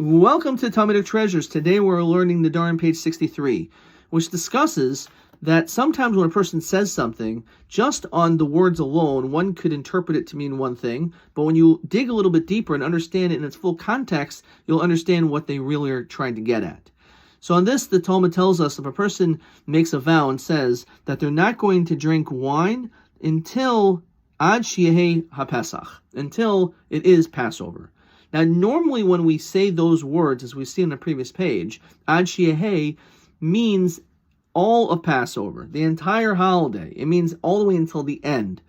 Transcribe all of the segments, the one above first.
Welcome to Talmudic Treasures. Today we're learning Nedarim, page 63, which discusses that sometimes when a person says something, just on the words alone, one could interpret it to mean one thing, but when you dig a little bit deeper and understand it in its full context, you'll understand what they really are trying to get at. So on this, the Talmud tells us if a person makes a vow and says that they're not going to drink wine until Ad Shiehei HaPesach, until it is Passover. Now, normally when we say those words, as we see on the previous page, Ad Shiehei means all of Passover, the entire holiday. It means all the way until the end.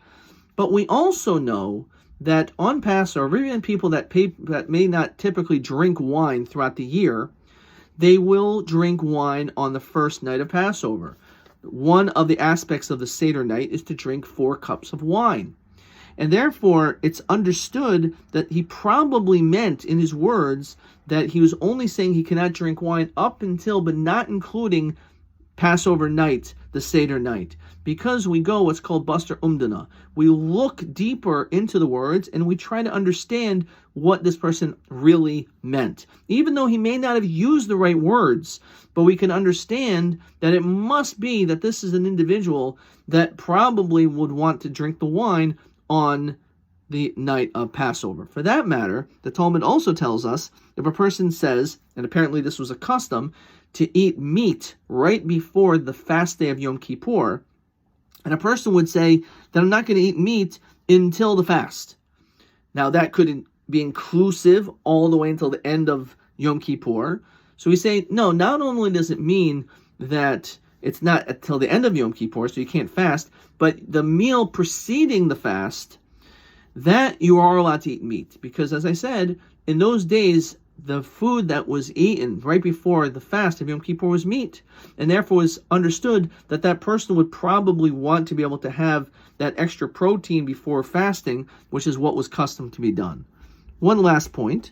But we also know that on Passover, even people that may not typically drink wine throughout the year, they will drink wine on the first night of Passover. One of the aspects of the Seder night is to drink 4 cups of wine. And therefore, it's understood that he probably meant in his words that he was only saying he cannot drink wine up until, but not including Passover night, the Seder night. Because we go what's called Buster Umdana. We look deeper into the words and we try to understand what this person really meant. Even though he may not have used the right words, but we can understand that it must be that this is an individual that probably would want to drink the wine on the night of Passover. For that matter, the Talmud also tells us if a person says, and apparently this was a custom, to eat meat right before the fast day of Yom Kippur, and a person would say that I'm not going to eat meat until the fast. Now that could be inclusive all the way until the end of Yom Kippur. So we say, no, not only does it mean that it's not until the end of Yom Kippur, so you can't fast, but the meal preceding the fast, that you are allowed to eat meat. Because as I said, in those days, the food that was eaten right before the fast of Yom Kippur was meat. And therefore it was understood that that person would probably want to be able to have that extra protein before fasting, which is what was custom to be done. One last point.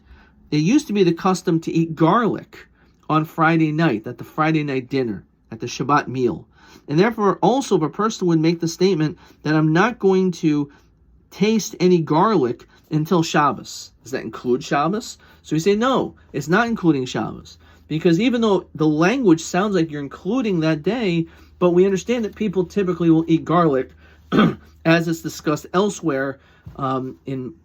It used to be the custom to eat garlic on Friday night, at the Friday night dinner, at the Shabbat meal. And therefore, also, if a person would make the statement that I'm not going to taste any garlic until Shabbos. Does that include Shabbos? So we say, no, it's not including Shabbos. Because even though the language sounds like you're including that day, but we understand that people typically will eat garlic, as is discussed elsewhere in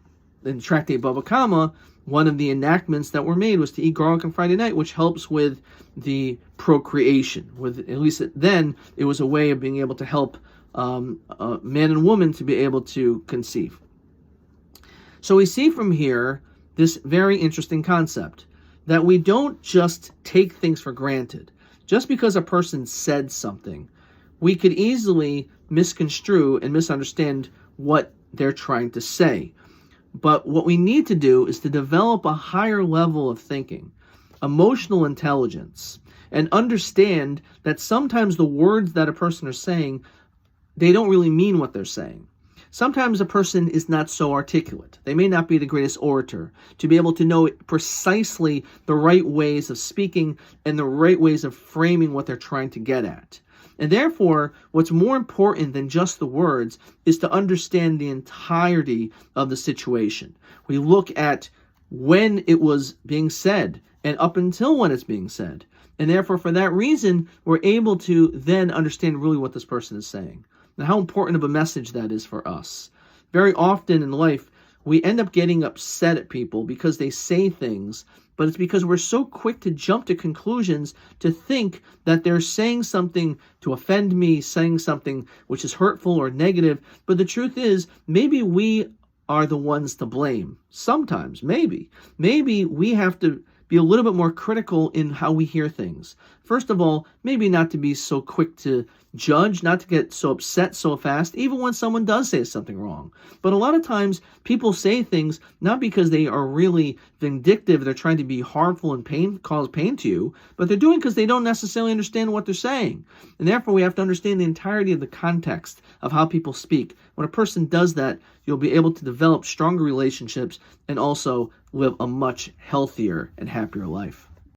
Tractate Bava Kama. One of the enactments that were made was to eat garlic on Friday night, which helps with the procreation. With at least then, it was a way of being able to help man and woman to be able to conceive. So we see from here this very interesting concept that we don't just take things for granted. Just because a person said something, we could easily misconstrue and misunderstand what they're trying to say. But what we need to do is to develop a higher level of thinking, emotional intelligence, and understand that sometimes the words that a person is saying, they don't really mean what they're saying. Sometimes a person is not so articulate. They may not be the greatest orator to be able to know precisely the right ways of speaking and the right ways of framing what they're trying to get at. And therefore, what's more important than just the words is to understand the entirety of the situation. We look at when it was being said and up until when it's being said. And therefore, for that reason, we're able to then understand really what this person is saying. And how important of a message that is for us. Very often in life, we end up getting upset at people because they say things, but it's because we're so quick to jump to conclusions to think that they're saying something to offend me, saying something which is hurtful or negative. But the truth is, maybe we are the ones to blame. Sometimes, maybe. Maybe we have to be a little bit more critical in how we hear things. First of all, maybe not to be so quick to judge, not to get so upset so fast, even when someone does say something wrong. But a lot of times, people say things not because they are really vindictive, they're trying to be harmful and cause pain to you, but they're doing it because they don't necessarily understand what they're saying. And therefore, we have to understand the entirety of the context of how people speak. When a person does that, you'll be able to develop stronger relationships and also live a much healthier and happier life.